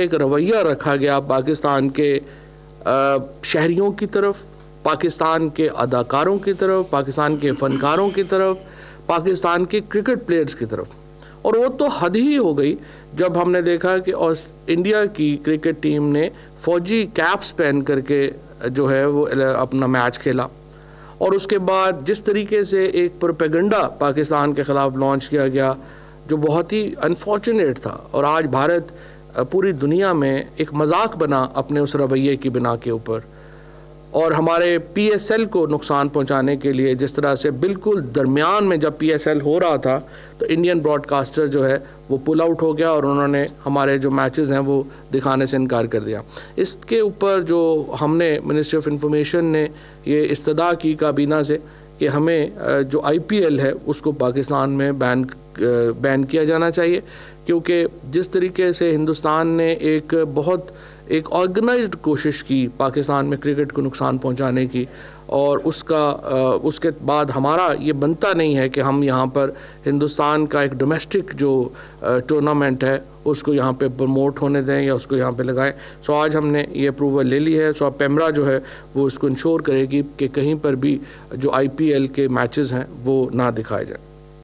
एक रवैया रखा गया पाकिस्तान के शहरियों की तरफ, पाकिस्तान के अदाकारों की तरफ, पाकिस्तान के फ़नकारों की तरफ, पाकिस्तान के क्रिकेट प्लेयर्स की तरफ। और वो तो हद ही हो गई जब हमने देखा कि इंडिया की क्रिकेट टीम ने फ़ौजी कैप्स पहन करके जो है वो अपना मैच खेला। और उसके बाद जिस तरीके से एक प्रोपेगेंडा पाकिस्तान के ख़िलाफ़ लॉन्च किया गया जो बहुत ही अनफॉर्चुनेट था, और आज भारत पूरी दुनिया में एक मजाक बना अपने उस रवैये की बिना के ऊपर। और हमारे पीएसएल को नुकसान पहुंचाने के लिए जिस तरह से बिल्कुल दरमियान में जब पीएसएल हो रहा था तो इंडियन ब्रॉडकास्टर जो है वो पुल आउट हो गया और उन्होंने हमारे जो मैचेस हैं वो दिखाने से इनकार कर दिया। इसके ऊपर जो हमने मिनिस्ट्री ऑफ इंफॉर्मेशन ने ये इस्तदा की काबीना से कि हमें जो आईपीएल है उसको पाकिस्तान में बैन किया जाना चाहिए, क्योंकि जिस तरीके से हिंदुस्तान ने एक ऑर्गेनाइज्ड कोशिश की पाकिस्तान में क्रिकेट को नुकसान पहुंचाने की, और उसके बाद हमारा ये बनता नहीं है कि हम यहाँ पर हिंदुस्तान का एक डोमेस्टिक जो टूर्नामेंट है उसको यहाँ पे प्रमोट होने दें या उसको यहाँ पे लगाएं। सो आज हमने ये अप्रूवल ले ली है। सो अब पेमरा जो है वो इसको इंश्योर करेगी कि कहीं पर भी जो आईपीएल के मैचेस हैं वो ना दिखाए जाएं।